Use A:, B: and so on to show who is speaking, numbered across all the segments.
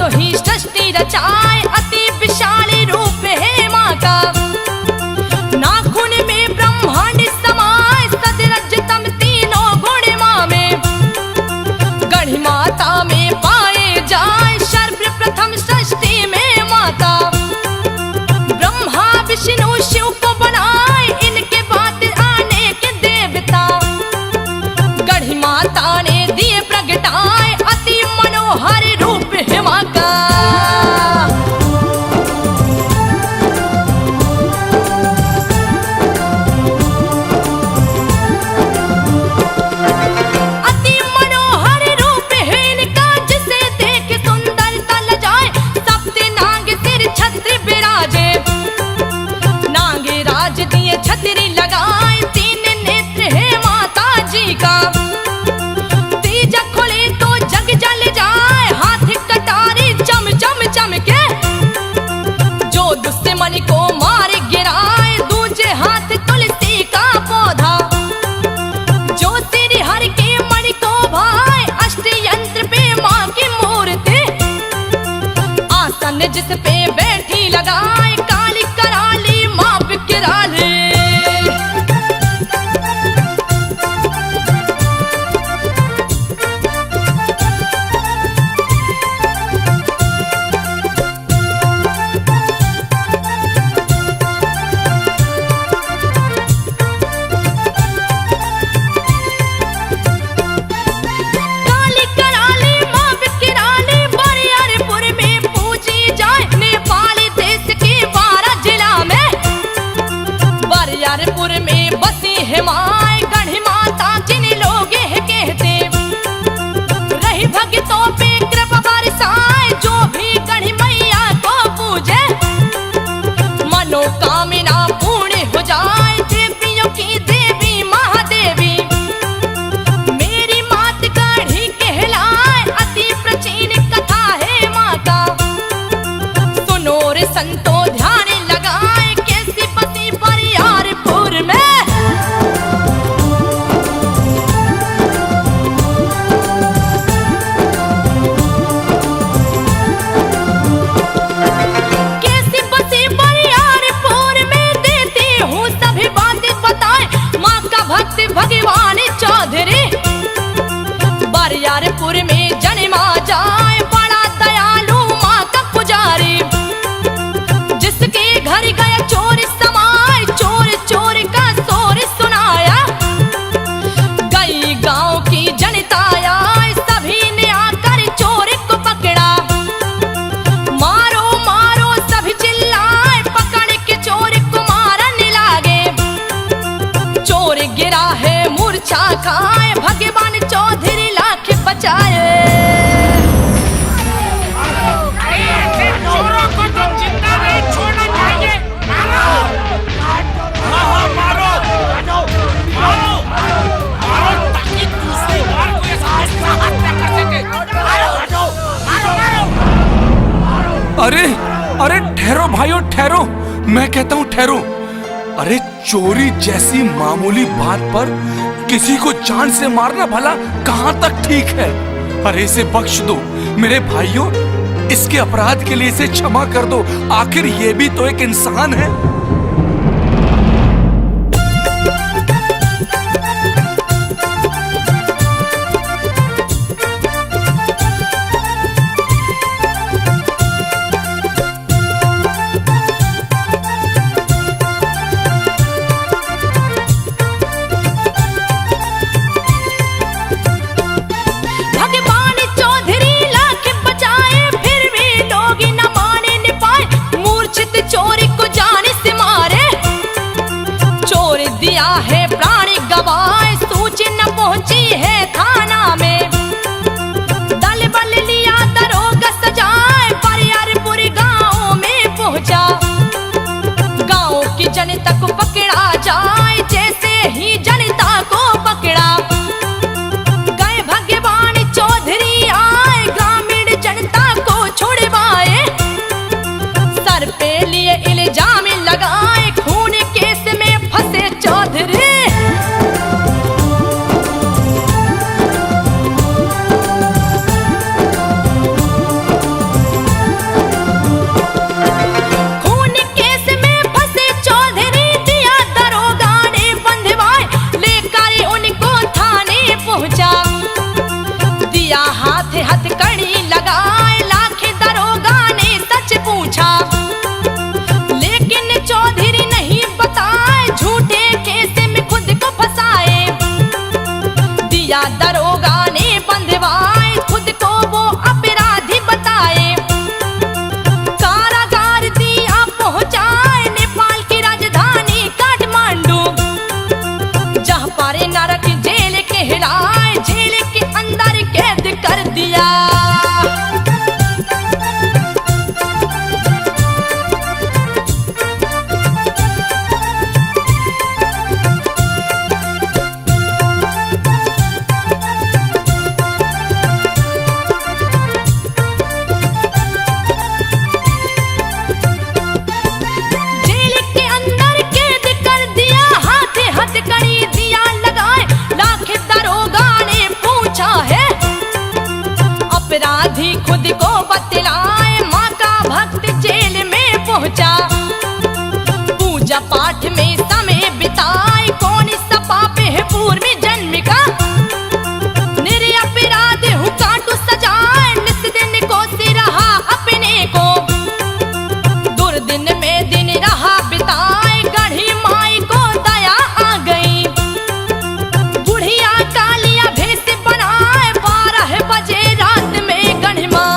A: तो ही सृष्टि रचाए, अति विशाल रूप है माँ का। नाखून में ब्रह्मांड समाए, सदरज तम तीनों गुण माँ में। गढ़ माता में पाए जाए, सर्वप्रथम सृष्टि में माता। ब्रह्मा विष्णु शिव को बनाए, इनके बाद आने के देवता। गढ़ माता ने दिए प्रगटाए, अति मनोहर रूप है माँ का। अति मनोहर रूप है इनका, जिसे देख सुंदरता लजाए। सप्त नाग सिर छत्र विराजे, नागे राज दिए छतरी लगाए। तीन नेत्र है माता जी का, तीज खुले तो जग जल जाए। हाथ कटारी चम चम चमके, जो दुश्मन को मार गिराए। दूजे हाथ तुलसी का पौधा, जो सिर हर के मणि को भाए। अष्ट यंत्र पे माँ की मूर्ति, आसन जिस पे बैठी लगाए। काली कराली माँ बिकराली, काली कराली माँ बिकराली। बरियारपुर में पूजी जाए, नेपाल देश के 12 जिला में। बरियारपुर में बसी है माँ, गढ़ माता जिन लोग है कहते। रही भक्तों पे कृपा बरसाए, जो भी गढ़ मैया को पूजे। मनोकामना पूर्ण हो जाए, देवियों की देवी महादेवी। मेरी मात गढ़ी कहलाए, अति प्राचीन कथा है माँ का। सुनो रे संतो ध्यान लगाए, कैसी बसी बरियारपुर में। कैसी बसी बरियारपुर में, देती हूँ सभी बातें बताए। माँ का भक्त भगवान चौधरी, बरियारपुर में जन्मा जाए। बड़ा दयालु माँ का पुजारी, जिसके घर गया चोर समाए। चोर चोर का शोर सुनाया, गई गांव की जनता आए। सभी ने आकर चोर को पकड़ा, मारो मारो सभी चिल्लाए। पकड़ के चोर को मारने लागे, चोर गिरा है मूर्छा खाए। भगवान चौधरी लाख बचाए।
B: चोरों को तो जिंदा नहीं छोड़ना चाहिए। मारो, मारो, मारो, मारो, ताकि दूसरी बार कोई ऐसा हत्या कर सके। मारो, मारो, मारो।
C: अरे अरे ठहरो भाइयों ठहरो, मैं कहता हूँ ठहरो। अरे चोरी जैसी मामूली बात पर किसी को जान से मारना भला कहाँ तक ठीक है। अरे इसे बख्श दो मेरे भाइयों, इसके अपराध के लिए इसे क्षमा कर दो। आखिर ये भी तो एक इंसान है।
A: भगवान चौधरी लाख बचाए, फिर भी लोग न माने न पाए। मूर्छित चोर को जाने से को बतलाए माँ का भक्त जेल में पहुंचा। पूजा पाठ में समय बिताए कौन सा पाप है पूर्व जन्म का। निरपराध हूँ काटू सजाए निस दिन को सिरहा अपने को। दुर्दिन में दिन रहा बिताए गढ़ी माई को दया आ गई। बुढ़िया कालिया भेष बनाए 12 बजे रात में गढ़ी माँ।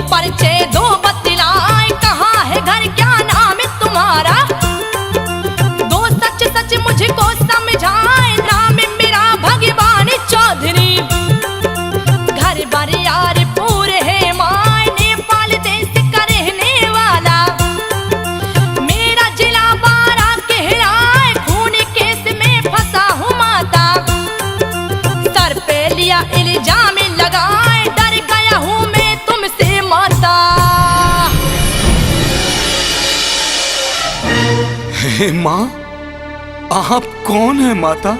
A: परिचय दो बतलाए कहाँ है घर क्या नाम है तुम्हारा। दो सच सच मुझको समझाए नाम मेरा भगवान चौधरी। घर बार यार पूरे है माय नेपाल देश का रहने वाला। मेरा जिला बारा कहलाए खून केस में फंसा हूँ माता। सर पे लिया इल्जाम लगाए डर गया हूँ मैं तुमसे माता।
C: हे माँ, आप कौन है माता?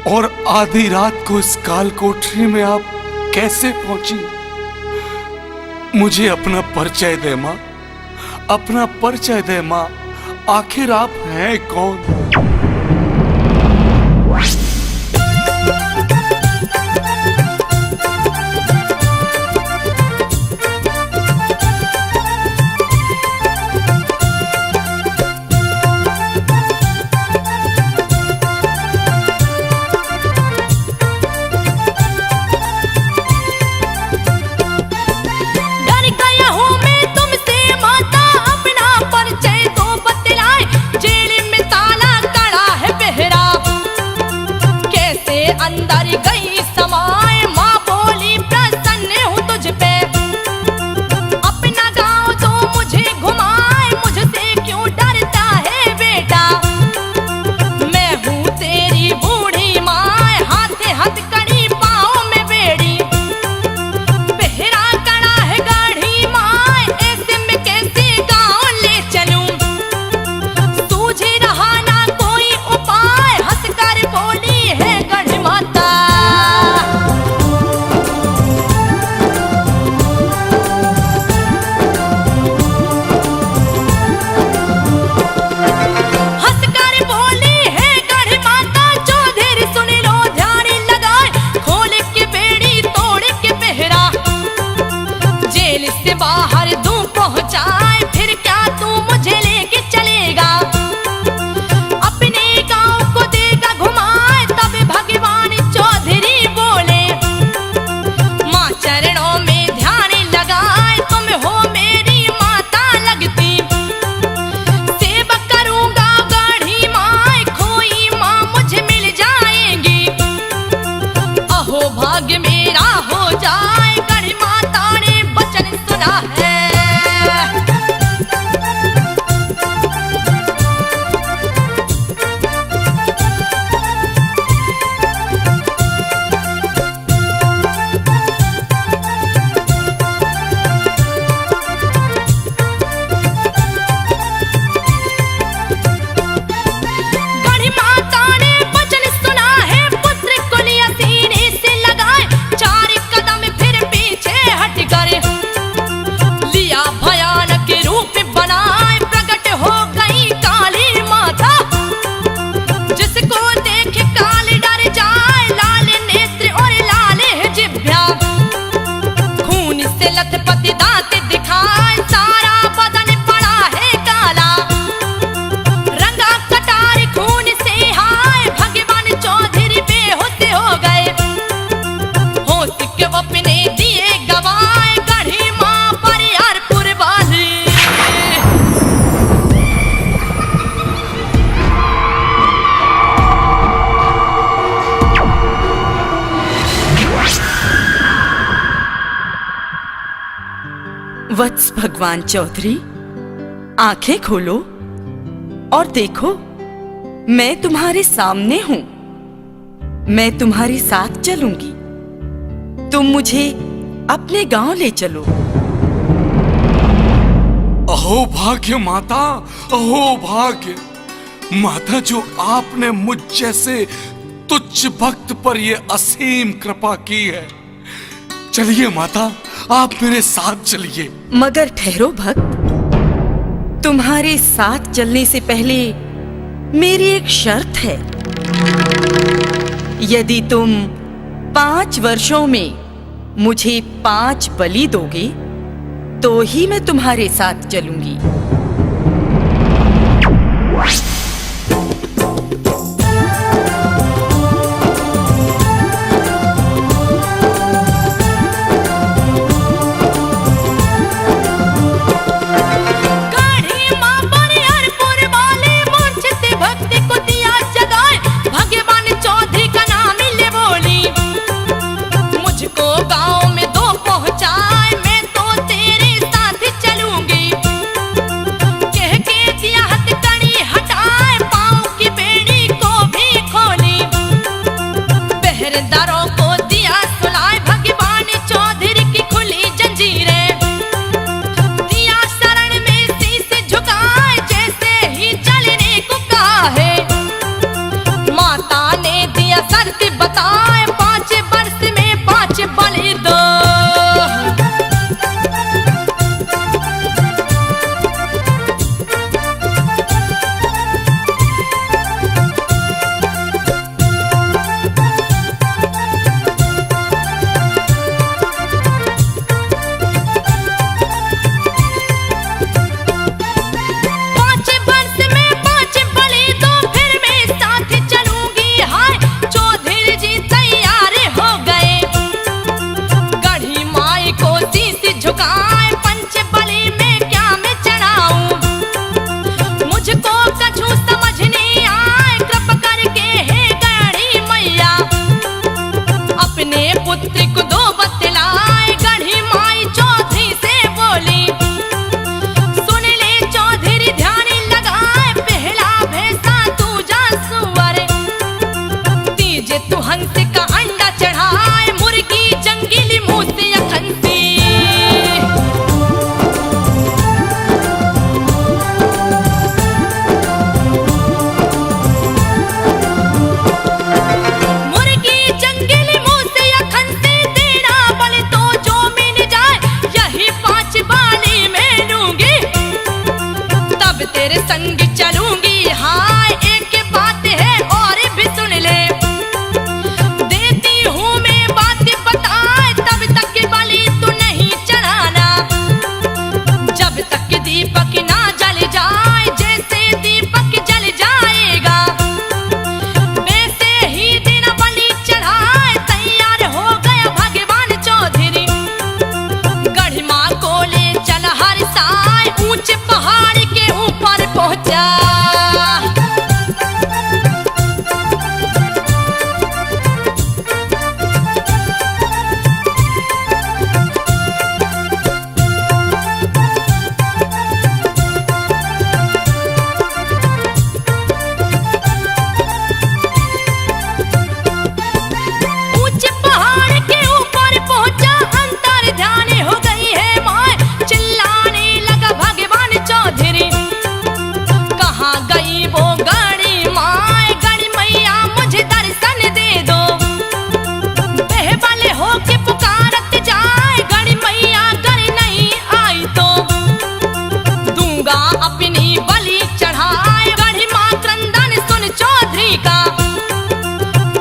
C: और आधी रात को इस काल कोठरी में आप कैसे पहुंची? मुझे अपना परिचय दे माँ, अपना परिचय दे माँ। आखिर आप हैं कौन?
A: अंदर गई समाए माँ बोली प्रसन्न हूँ तुझ पे। अपना गाँव तो मुझे घुमाए मुझसे क्यों डरता है बेटा। मैं हूँ तेरी बूढ़ी माँ हाथे हाथ कड़ी पाँव में बेड़ी। पहरा कड़ा है गाढ़ी माँ ऐसे में कैसे गाँव ले चलूं। सूझ रहा ना कोई उपाय हंस कर बोली है गढ़ माता। हंसकर बोली है गढ़ माता चौधरी सुन लो ध्यान लगाए। खोल के बेड़ी तोड़ के पहरा जेल से बाहर दूं पहुंचाए। फिर क्या तू मुझे लेके चलेगा अपने गांव को देगा घुमाए। तब भगवान चौधरी बोले माँ चरणों में ध्यान लगाए। तुम हो मेरी माता लगती सेवा करूंगा गढ़ी माँ। खोई माँ मुझे मिल जाएंगी अहो भाग्य मेरा हो जाए। गढ़ी माता ने वचन सुना है। गढ़ी माता ने वचन सुना है पुत्र को लिया सीने से लगाए। 4 कदम फिर पीछे हट कर लिया भयानक रूप बनाए। प्रकट हो गई काली माता जिसको देख काल डर जाए। लाल नेत्र और लाल है जिभ्या खून से लथपथ दांत दिखाए। सारा बदन पड़ा है काला रंगा कटार खून से हाय। भगवान चौधरी बेहोश हो गए होश के अपने दिए गवाए। गढ़ी माँ बरियारपुर वाली
D: वत्स भगवान चौधरी, आंखें खोलो और देखो मैं तुम्हारे सामने हूं। मैं तुम्हारे साथ चलूंगी। तुम मुझे अपने गांव ले चलो।
C: अहो भाग्य माता, अहो भाग्य माता, जो आपने मुझ जैसे तुच्छ भक्त पर ये असीम कृपा की है। चलिए माता, आप मेरे साथ चलिए।
D: मगर ठहरो भक्त, तुम्हारे साथ चलने से पहले मेरी एक शर्त है। यदि तुम 5 वर्षों में मुझे 5 बलि दोगे तो ही मैं तुम्हारे साथ चलूंगी।
A: बताए 5 वर्ष में 5 बलि दो। पुत्री को 2 बतलाए, गढ़ी माई चौधरी से बोली, सुन ले चौधरी ध्यान लगाए, पहला भैंसा तू जा सुअर, तीजे तू हंस का अंडा चढ़ाए, मुर्गी जंगली मुंह से अखंसी। तेरे संग चलूंगी, हाय एक बात है और भी सुन ले, देती हूँ मैं बात बताए, तब तक बलि तू नहीं चढ़ाना, जब तक दीपक ना जल जाए, जैसे दीपक जल जाएगा वैसे ही दिन बलि चढ़ाए। तैयार हो गया भगवान चौधरी, गढ़ी माँ को ले चल हर साय, ऊंचे पहाड़ के ऊपर पहुंचा। ऊंचे पहाड़ के ऊपर पहुंचा, अंतर ध्यान हो गई है माय, चिल्लाने लगा भगवान चौधरी, कहाँ गई वो गड़ी माय, गड़ी मैया मुझे दर्शन दे दो, बेहबल होके पुकारत जाए, गड़ी मैया घर नहीं आई तो दूंगा अपनी बलि चढ़ाए। गढ़ी माँ क्रंदन सुन चौधरी का,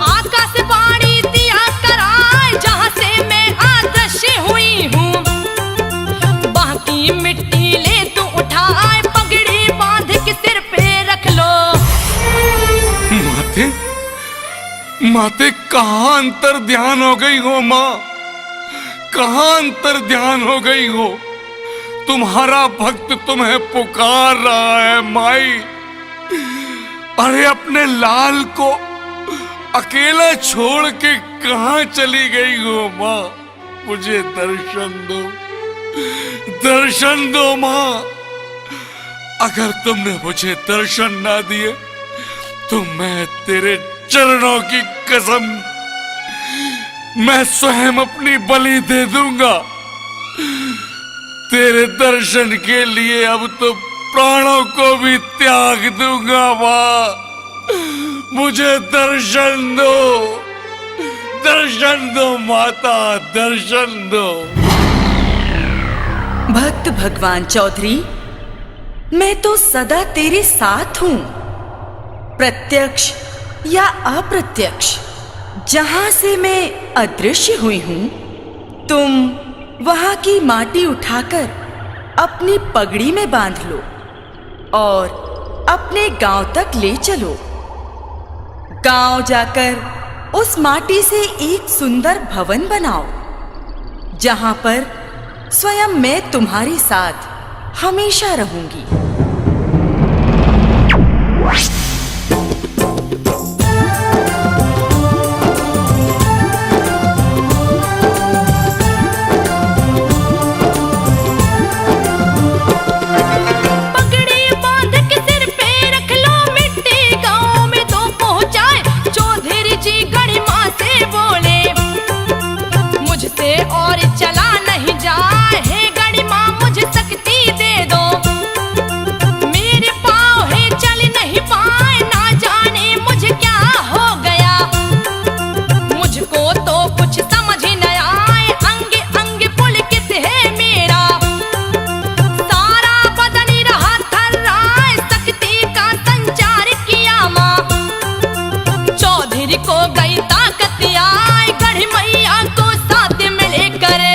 A: आकाशवाणी दिया कराए, जहाँ से मैं अदृश्य हुई हूँ, बाकी मिट्टी ले तू उठाए, पगड़ी बांध के सिर पे रख लो।
C: माते, माते कहाँ अंतर ध्यान हो गई हो माँ, कहाँ अंतर ध्यान हो गई हो, तुम्हारा भक्त तुम्हें पुकार रहा है माई। अरे अपने लाल को अकेला छोड़ के कहाँ चली गई हो माँ, मुझे दर्शन दो, दर्शन दो माँ। अगर तुमने मुझे दर्शन ना दिए तो मैं तेरे चरणों की कसम, मैं स्वयं अपनी बलि दे दूंगा। तेरे दर्शन के लिए अब तो प्राणों को भी त्याग दूंगा। माँ, मुझे दर्शन दो, दर्शन दो माता, दर्शन दो।
D: भक्त भगवान चौधरी, मैं तो सदा तेरे साथ हूं। प्रत्यक्ष या अप्रत्यक्ष, जहां से मैं अदृश्य हुई हूं, तुम वहां की माटी उठाकर अपनी पगड़ी में बांध लो और अपने गांव तक ले चलो। गांव जाकर उस माटी से एक सुंदर भवन बनाओ, जहां पर स्वयं मैं तुम्हारे साथ हमेशा रहूंगी।
A: और चला नहीं जाए, हे गणी माँ मुझे शक्ति दे दो। मेरे पाँव है चल नहीं पाए, ना जाने मुझे क्या हो गया। मुझको तो कुछ समझ न आए, अंग अंग पुलकित है मेरा। सारा बदन रहा थर्राए, शक्ति का संचार किया माँ। चौधरी को गई ताकत आए, गढ़ मैया को करे।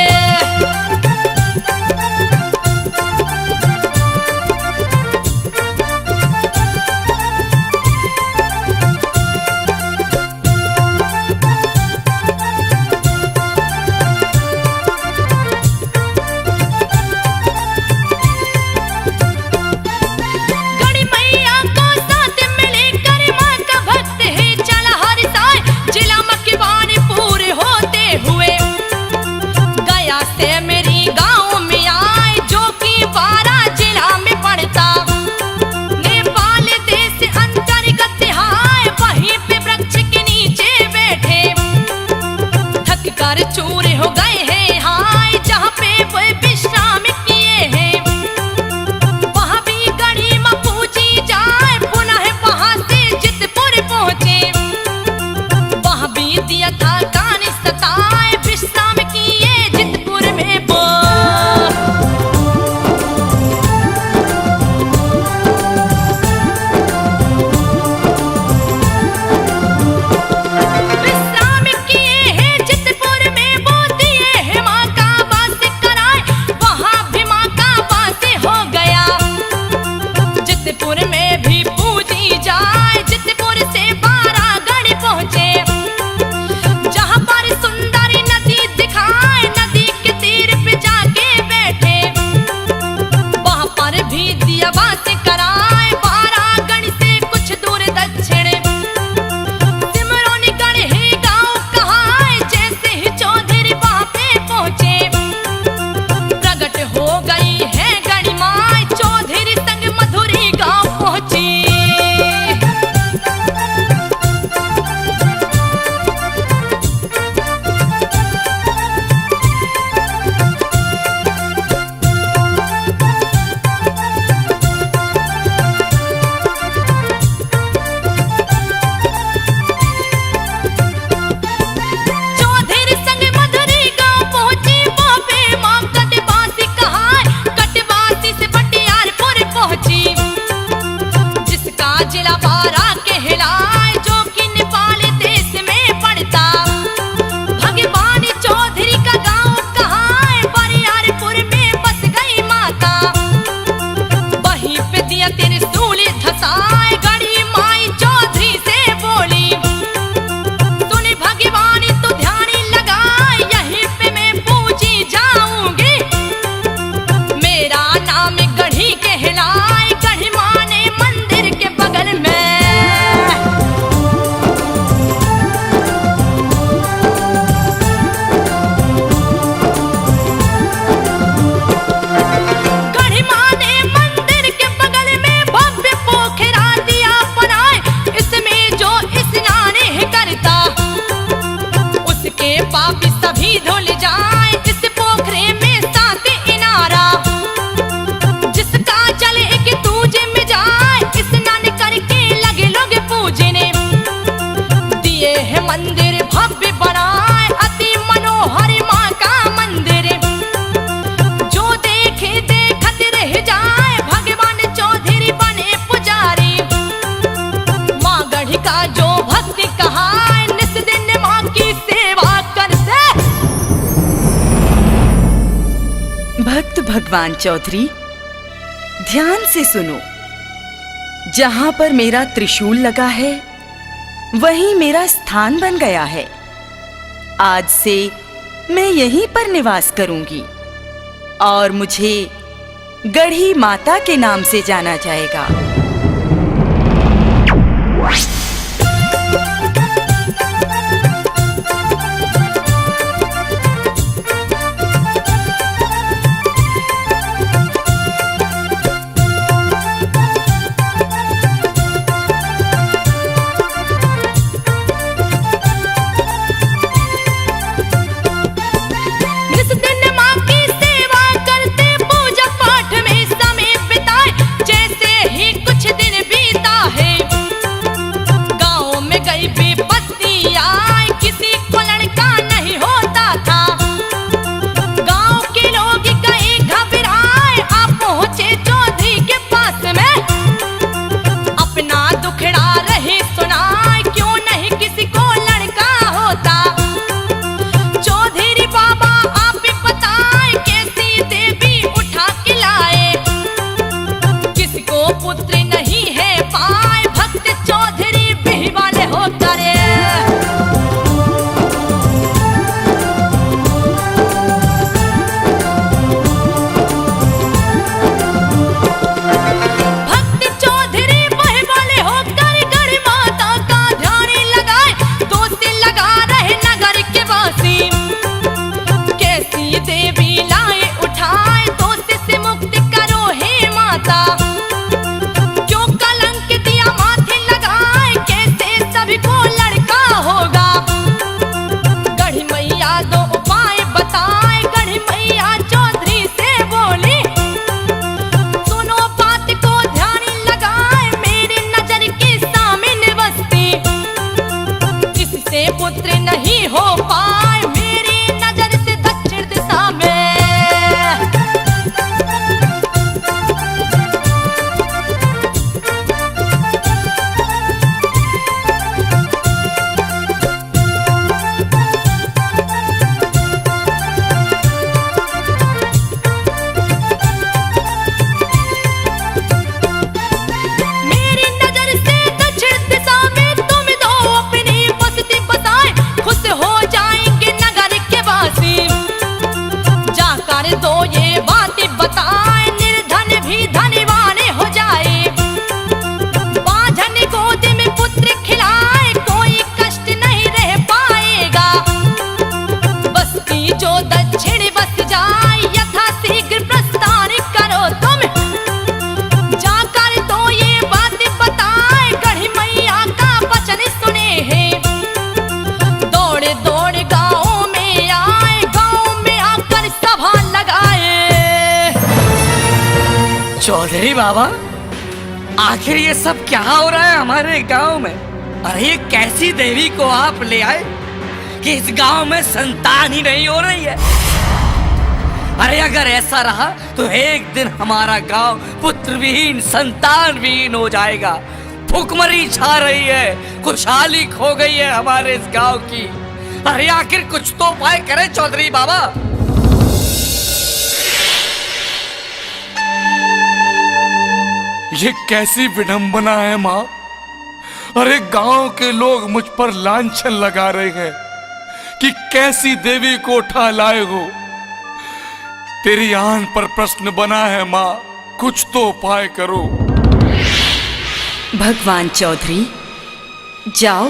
A: गढ़ मैया को साथ मिलकर माँ का भक्त है चला हर साल, जिला मकवान पूरे होते हुए गया से मेरी गांव में आए, जो कि 12 जिला में पड़ता। नेपाल देश अंतर्गत हाय, वहीं पे वृक्ष के नीचे बैठे थक कर चूर हो गए हैं हाय, जहाँ पे वो विश्राम किए हैं। वहाँ भी गढ़ी माँ पूजी जाए, पुनः वहाँ से जितपुर पहुँचे। वहाँ भी दिया था कान सताए, विश्राम किए जितपुर में वो। विश्राम किए हैं जितपुर में वो, दिए हैं माँ का वास कराए, वहाँ भी माँ का वास हो गया। जितपुर में भी पूजी जाए, जितपुर से 12 गढ़ पहुँचे, जहाँ के पापी सभी धुल जाए इस पोखरे में साथ इनारा, जिसका जल एक दूजे में जाए स्नान करके लगे लोग पूजने। दिए है मंदिर भव्य बनाए अति मनोहर माँ का मंदिर, जो देखे देखत रह जाए भगवान चौधरी बने पुजारी। माँ गढ़ी का जो भक्ति कहा निस दिन माँ की सेवा करते।
D: भक्त भगवान चौधरी, ध्यान से सुनो। जहां पर मेरा त्रिशूल लगा है वहीं मेरा स्थान बन गया है। आज से मैं यहीं पर निवास करूंगी और मुझे गढ़ी माता के नाम से जाना जाएगा।
A: जिस दिन माँ की सेवा करते पूजा पाठ में समय बिताए, जैसे ही कुछ दिन बीता है गाँव में गई विपत्ति आए, किसी को लड़का नहीं होता था। गाँव के लोग गए घबराए, आप पहुँचे चौधरी के पास में, अपना दुखड़ा रहे सुनाए, क्यों नहीं किसी को लड़का होता। चौधरी बाबा आप ही बताए कैसी देवी उठा के लाए, किसको पुत्र नहीं है पाए, भक्त चौधरी बिही वाले हो करे। भक्त चौधरी बिही वाले हो कर गढ़ी माता का ध्यान लगाए, दोस्त लगा रहे नगर के वासी, कैसी देवी लाए उठाए, दोस्त से मुक्त करो हे माता। क्यों कलंक दिया माथे लगाए, कैसे सभी को लड़का होगा। गढ़ी मैया दो उपाय बताए, गढ़ी मैया चौधरी से बोली, सुनो बात को ध्यान लगाए, मेरी नजर के सामने बसती, किससे पुत्र नहीं हो पाए, मेरी नजर से दक्षिण दिशा में। मेरी नजर से दक्षिण दिशा में तुम दो अपनी बस्ती बसाए, खुश हो जाएंगे नगर के वासी। जाकर दो ये बातें बताए, निर्धन भी धनवान हो जाए, बांझन गोद में पुत्र खिलाए, कोई कष्ट नहीं रह पाएगा। बस्ती जो दक्षिण बस जाए, यथा शीघ्र प्रस्थान करो तुम, जाकर तो ये बात बताए, गढ़ी मैया का वचन सुने हैं। दौड़े दौड़े गाँव में आए, गाँव में आकर सभा लगाए।
E: चौधरी बाबा, आखिर ये सब क्या हो रहा है हमारे गांव में? अरे ये कैसी देवी को आप ले आए कि इस गांव में संतान ही नहीं हो रही है? अरे अगर ऐसा रहा तो एक दिन हमारा गांव पुत्र विहीन संतान विहीन हो जाएगा। भूखमरी छा रही है, खुशहाली खो गई है हमारे इस गांव की। अरे आखिर कुछ तो उपाय करें चौधरी बाबा।
C: ये कैसी विडंबना है माँ। अरे गांव के लोग मुझ पर लांछन लगा रहे हैं कि कैसी देवी को उठा लाए हो। तेरी आन पर प्रश्न बना है माँ, कुछ तो उपाय करो।
D: भगवान चौधरी, जाओ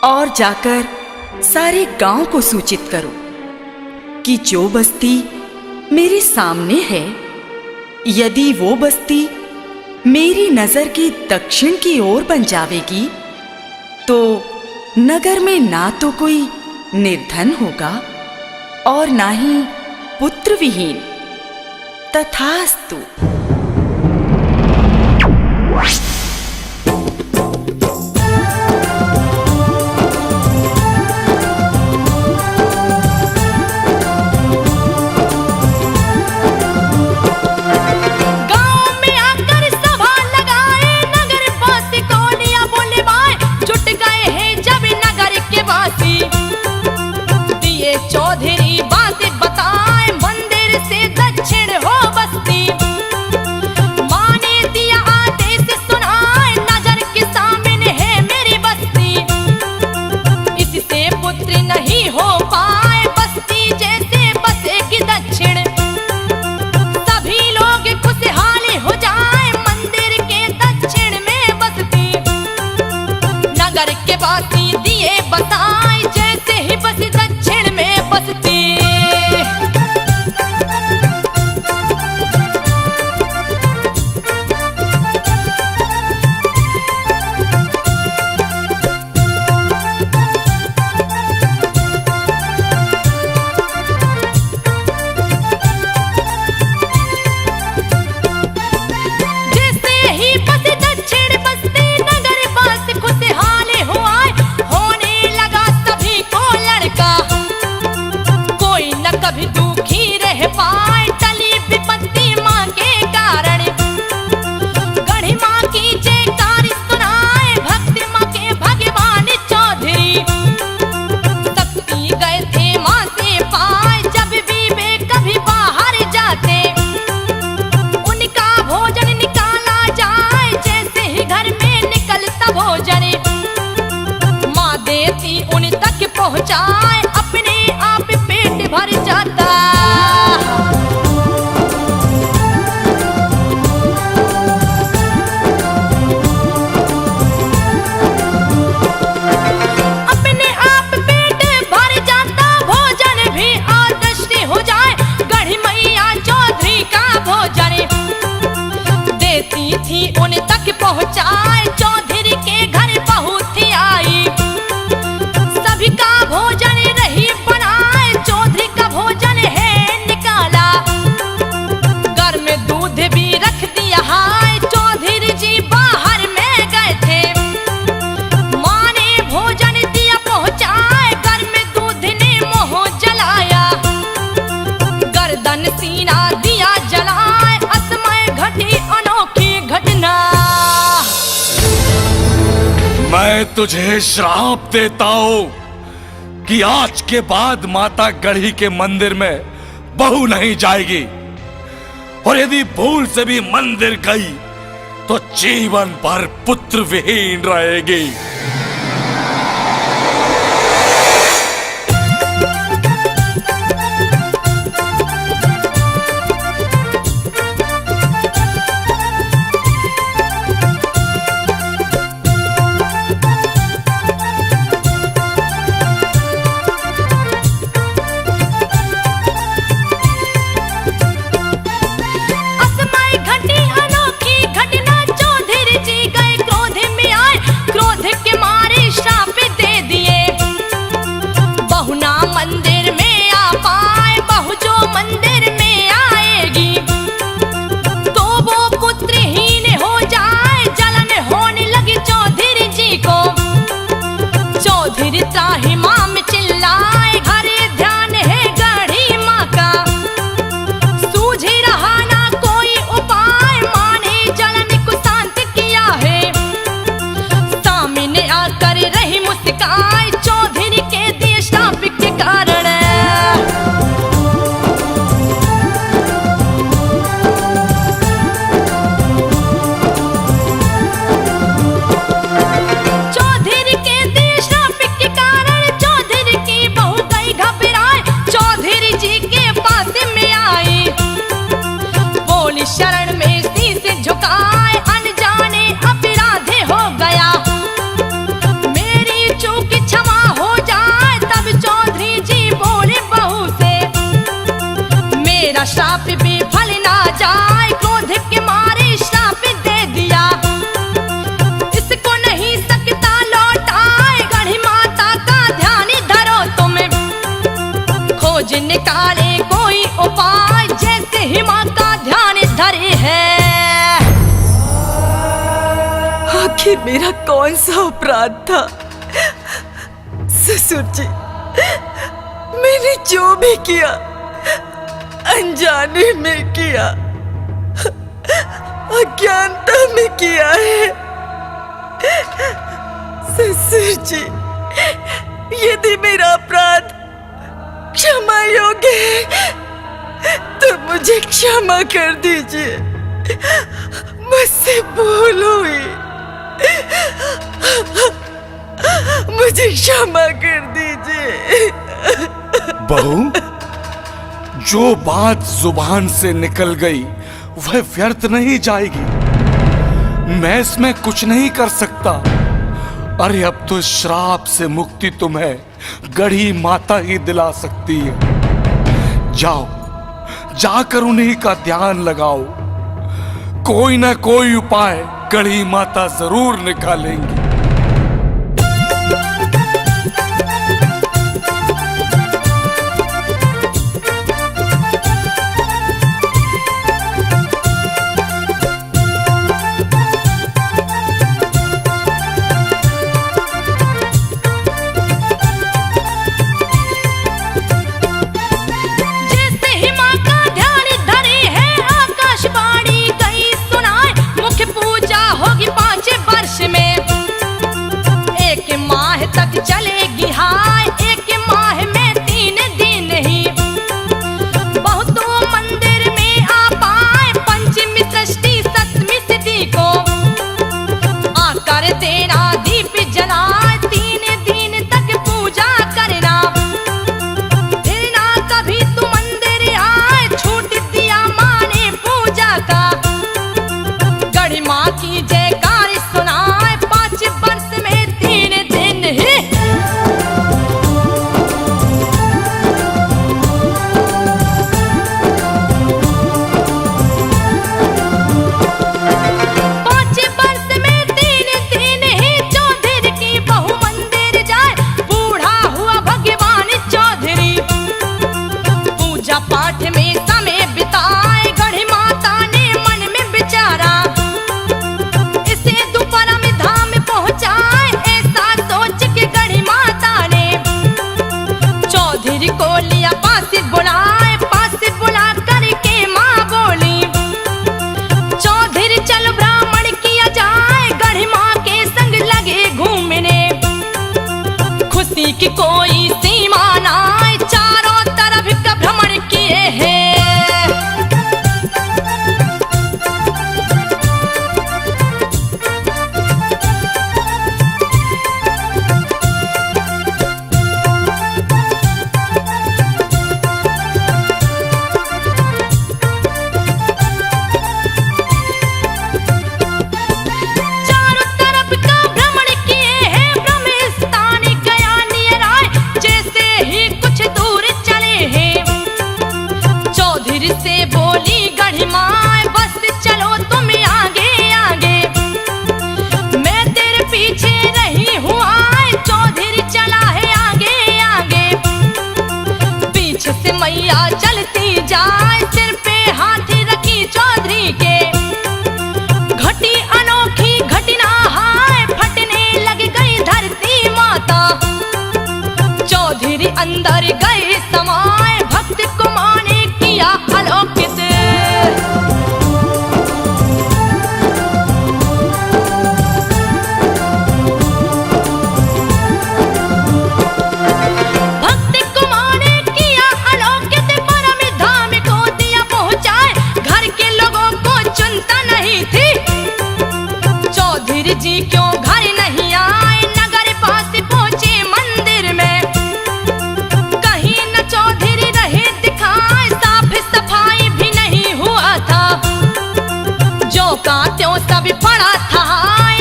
D: और जाकर सारे गांव को सूचित करो कि जो बस्ती मेरे सामने है, यदि वो बस्ती मेरी नजर की दक्षिण की ओर बन जावेगी तो नगर में ना तो कोई निर्धन होगा और ना ही पुत्र विहीन। तथास्तु।
A: चौधरी बात बताए मंदिर से दक्षिण हो बस्ती, माने दिया आदेश सुनाए नजर के सामने है मेरी बस्ती। इससे पुत्र नहीं हो पाए बस्ती जैसे बसेगी दक्षिण, सभी लोग खुशहाल हो जाए मंदिर के दक्षिण में बस्ती। नगर के बासी दिए बताए जैसे ही बसी दक्षिण में बसती। जैसे ही बसी दक्षिण बसती नगर बस खुशहाल हुआ, होने लगा सभी को लड़का। कोई न कभी दुखी रह पाए टली विपत्ति माँ के कारण। गढ़ी माँ की जयकारी सुनाए भक्ति माँ के भगवान चौधरी। शक्ति गए थे माँ से पाए जब भी वे कभी बाहर जाते, उनका भोजन निकाला जाए जैसे ही घर में निकलता भोजन। माँ देती उन तक पहुँचाए अपने आप पेट भर जाता। अपने आप पेट भर जाता भोजन भी आदृष्टि हो जाए। गढ़ी मैया चौधरी का भोजन देती थी उन तक पहुँचाए, चौधरी के घर बहुत ही आई। सभी का भोजन रही बनाए, चौधरी का भोजन है निकाला। घर में दूध भी रख दिया है, चौधरी जी बाहर में गए थे। माँ ने भोजन दिया पहुँचाए, घर में दूध ने मोह जलाया। गर्दन सीना दिया जलाए, असमय घटी अनोखी घटना।
C: मैं तुझे श्राप देता हूं कि आज के बाद माता गढ़ी के मंदिर में बहू नहीं जाएगी, और यदि भूल से भी मंदिर गई तो जीवन भर पुत्र विहीन रहेगी।
A: असमय घटी अनोखी घटना, चौधरी जी गए क्रोध में आए। क्रोध के मारे श्राप दे दिए, बहू ना मंदिर में आ पाए। बहू जो मंदिर में आएगी तो वो पुत्रहीन हो जाए। जलन होने लगी चौधरी जी को, चौधरी त्राहिमाम चिल्लाए। घरे ध्यान है गढ़ी माँ का, सूझ रहा ना कोई उपाय। माँ ने जलन को शांत किया है, सामने आकर रही मुस्काए। चौधरी के दिए श्राप के कारण खोज निकाले कोई उपाय, जैसे ही माँ का ध्यान धरे है।
D: आखिर मेरा कौन सा अपराध था? ससुर जी, मैंने जो भी किया अनजाने में किया, अज्ञानता में किया है। ससुर जी, यदि मेरा अपराध क्षमा योग्य है तो मुझे क्षमा कर दीजिए। मुझसे भूल हुई, मुझे क्षमा कर दीजिए।
C: बहू, जो बात जुबान से निकल गई वह व्यर्थ नहीं जाएगी। मैं इसमें कुछ नहीं कर सकता। अरे अब तो श्राप से मुक्ति तुम्हें गढ़ी माता ही दिला सकती है। जाओ, जाकर उन्हीं का ध्यान लगाओ। कोई ना कोई उपाय गढ़ी माता जरूर निकालेंगी।
A: चलेगी हाय, एक माह में 3 दिन ही बहुतों मंदिर में आ पाए। पंचमी षष्ठी सप्तमी तिथि को आकर देना दीप जलाए। 3 दिन तक पूजा करना, फिर ना कभी तू मंदिर आए। छूट दिया माँ ने पूजा का, गढ़ी माँ की जयकार सुनाए। 5 वर्ष में 3 दिन ही पाठ में समय बिताए। गढ़ी माता ने मन में विचारा, इसे दोपहर में धाम पहुंचाए। ऐसा सोच के गढ़ी माता ने चौधरी को लिया पास बुलाए। पास बुला करके माँ बोली, चौधरी चल ब्राह्मण किया जाए। गढ़ी माँ के संग लगे घूमने, खुशी की कोई सीमा ना। चारों तरफ का भ्रमण किए हैं। चारों तरफ का भ्रमण किए हैं। ब्रह्म स्थान गया नियर आए, जैसे ही कुछ दूर चले हैं। चौधरी से बोली गढ़ी माँ, बस चलो तुम आगे आगे, मैं तेरे पीछे नहीं हूँ आए। चौधरी चला है आगे आगे, पीछे से मैया चलती जाए। सिर पे हाथ रखी चौधरी के, घटी अनोखी घटना हाय। फटने लग गई धरती माता, चौधरी अंदर गए समाए। भक्त को माने किया अलौकित, भक्त को माने किया अलौकित। परम धाम को दिया पहुंचाए, घर के लोगों को चिंता नहीं थी। चौधरी जी क्यों घर नहीं आए, नगर पास पहुंचे मंदिर में। कहीं न चौधरी रहे दिखाए, साफ सफाई भी नहीं हुआ था। जो का त्यों सब पड़ा था,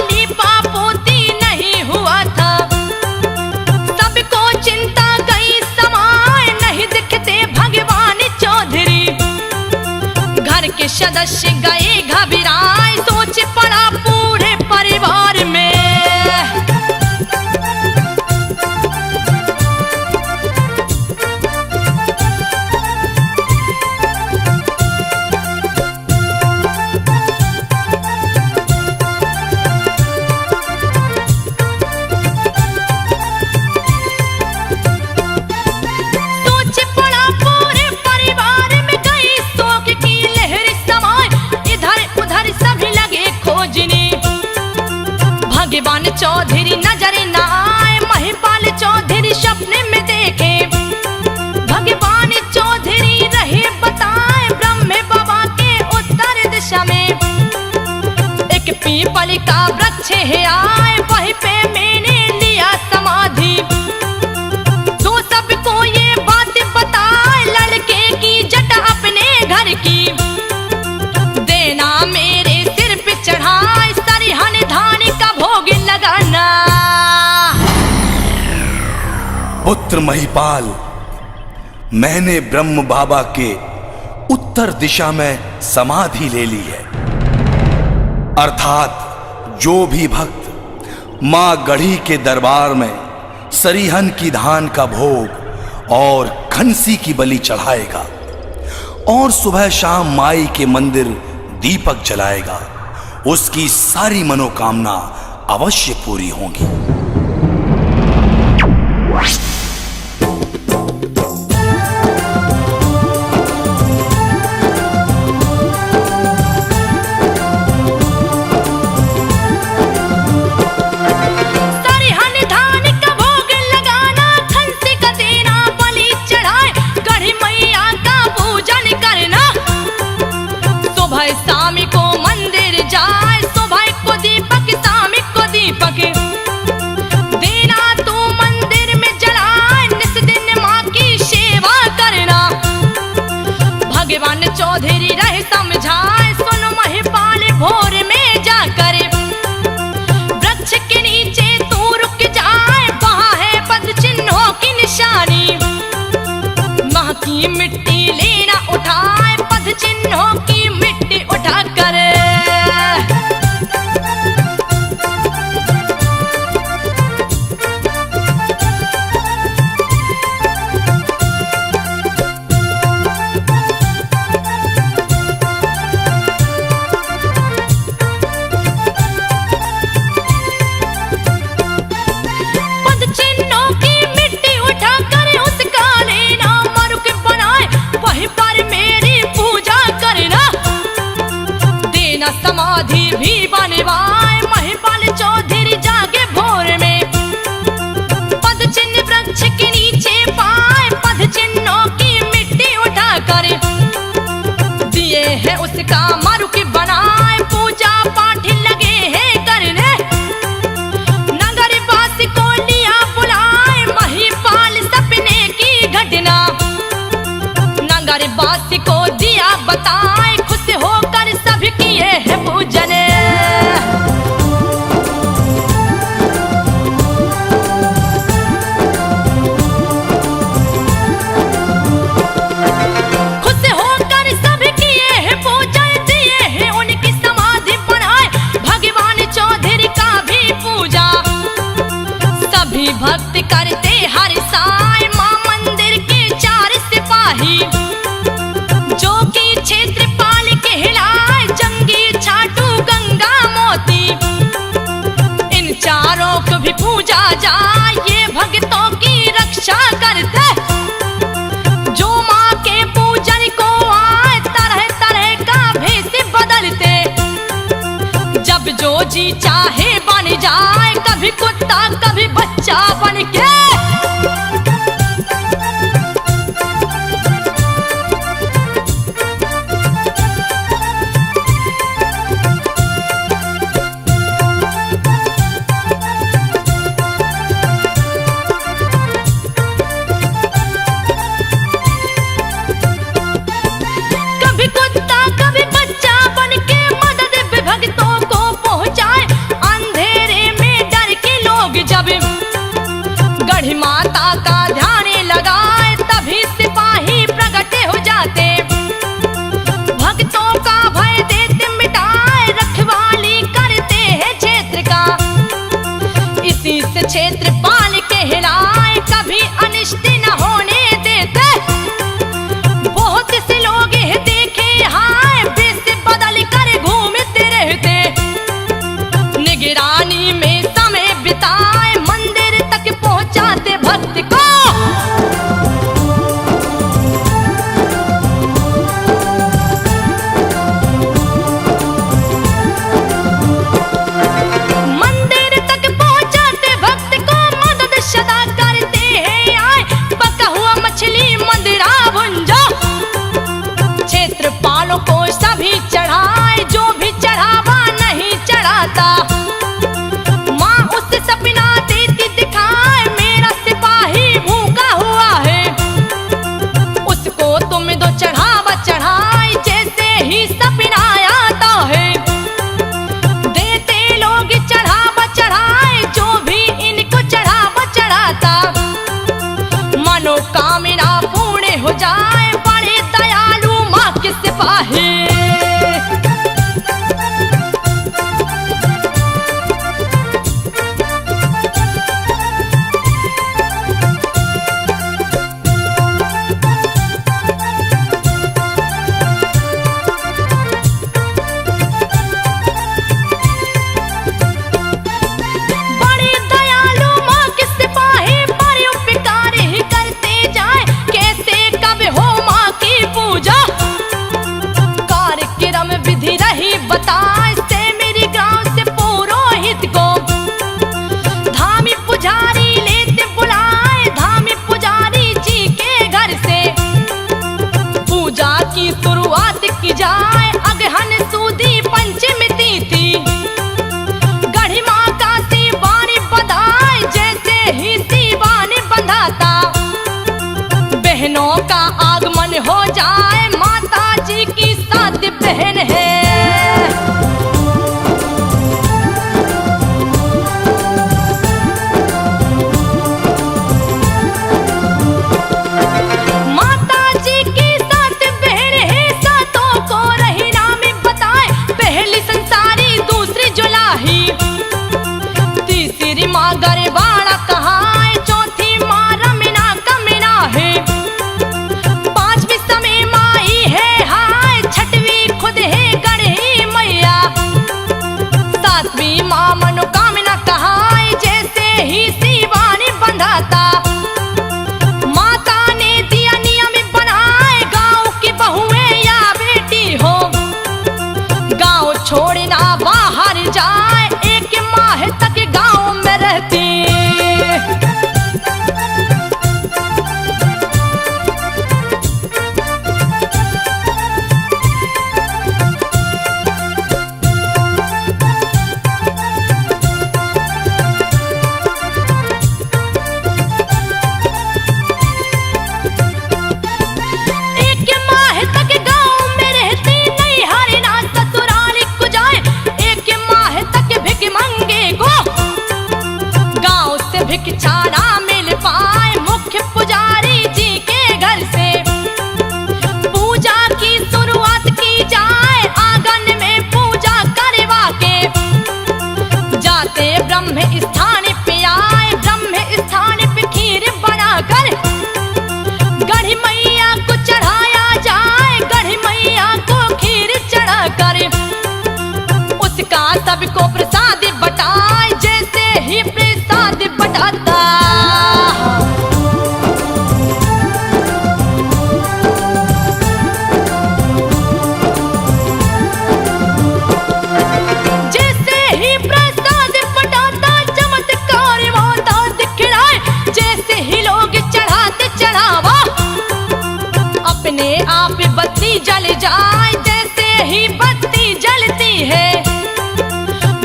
A: लीपा पोती नहीं हुआ था। सबको चिंता गई समाए, नहीं दिखते भगवान चौधरी। घर के सदस्य गए घबराए, सोच पड़ा पूरे परिवार में। पीपल का वृक्ष है आए, वहीं पे मैंने लिया समाधि। तो सबको ये बात बताए, लड़के की जट अपने घर की। देना मेरे सिर पे चढ़ाए, सरिहन धान का भोग लगाना।
C: पुत्र महिपाल, मैंने ब्रह्म बाबा के उत्तर दिशा में समाधि ले ली है। अर्थात जो भी भक्त मां गढ़ी के दरबार में सरीहन की धान का भोग और खंसी की बलि चढ़ाएगा और सुबह शाम माई के मंदिर दीपक जलाएगा, उसकी सारी मनोकामना अवश्य पूरी होंगी। देना तू मंदिर में जलाए, निस दिन माँ की सेवा करना। भगवान चौधरी रहे समझाए, सुन महिपाल भोर में जाकर वृक्ष के नीचे तू रुक जाए, वहाँ है पद चिन्हों की निशानी। माँ की मिट्टी लेना उठाए, पद चिन्हों की मिट्टी उठा कर समाधि भी बनवाए। महिपाल चौधरी जागे भोर में, पद चिन्ह वृक्ष के नीचे पाए, पद चिन्हों की मिट्टी उठा कर दिए है उसका मरुक बनाए। पूजा पाठ लगे हैं करने, नगर वासी को लिया बुलाए, महिपाल सपने की घटना नगर वासी को दिया बताए। खुश होकर सभी किए है पूजन, खुश होकर सभी किए है पूजन, दिए है उनकी समाधि बनाए। भगवान चौधरी का भी पूजा सभी भक्त करते हर साय। मां मंदिर के चार सिपाही जो कि क्षेत्रपाल कहलाए, जंगी छाटू गंगा मोती, इन चारों को भी पूजा जाए। ये भक्तों की रक्षा करते, जो माँ के पूजन को आए, तरह तरह का भेष बदलते। जब जो जी चाहे बन जाए, कभी कुत्ता कभी बच्चा बन के।
A: का आगमन हो जाए, माता जी की साथ बहन है। माता जी की साथ बहन है, सातों को रही नाम बताए, पहली संसारी दूसरी जुलाही, तीसरी माँ गरबाड़ा कहाए, चौथी माँ रमीना कमीना है, पांचवी समय माई है हाय, छठवीं खुद है गढ़ी मैया, सातवीं माँ मनोकामना कहाए, जैसे ही शिवानी बंधाता माता ने दिया नियम बनाए, गांव की बहुएं या बेटी हो गांव छोड़ना बाहर जाए, एक माह तक गांव में रहती। एक माह तक गांव में रहती, नहीं हरिना ससुराल को जाए, एक माह तक भिख मंगे को गांव से भिक्षा ना मिल पाए, मुख्य पुजारी जी के घर से पूजा की शुरुआत की जाए, आंगन में पूजा करवा के जाते ब्रह्म स्थान पे आए, ब्रह्म स्थान पे खीर बनाकर गढ़ी मैया को चढ़ाया जाए, गढ़ी मैया को खीर चढ़ा कर उसका सबको प्रसाद बटाए, जैसे ही प्रसाद बटाता जैसे ही प्रसाद बटाता चमत्कार होता दिखलाए, जैसे ही लोग चढ़ाते चढ़ावा अपने आप बत्ती जल जाए, जैसे ही बत्ती जलती है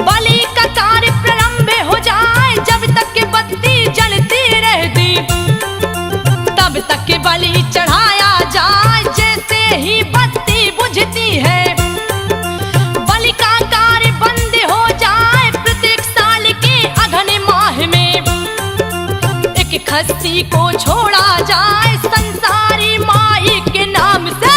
A: बलि का कार्य प्रारंभ हो जाए, जब तक बत्ती जलती रहती तब तक बलि चढ़ाया जाए, जैसे ही बत्ती बुझती है बलि का कार्य बंद हो जाए, प्रत्येक साल के अगहन माह में एक खस्सी को छोड़ा जाए, संसारी माई के नाम से।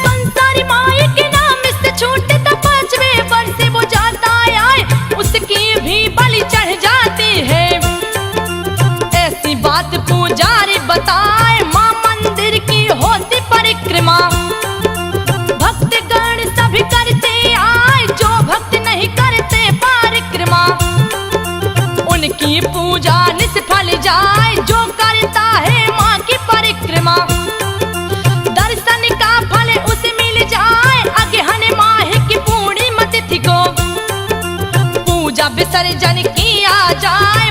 A: संसारी माई के नाम से छूटे तो 5वें वर्ष वो जाता आए, उसकी भी बलि चढ़ जाती है। ऐसी बात पुजारी बताए, माँ मंदिर की होती परिक्रमा, भक्तगण सभी करते आए, जो भक्त नहीं करते परिक्रमा उनकी पूजा निष्फल जाए, जो करता है माँ की परिक्रमा दर्शन का फल उसे मिल जाए, अगहन माह की पूर्णिमा तिथि को पूजा विसर्जन किया जाए,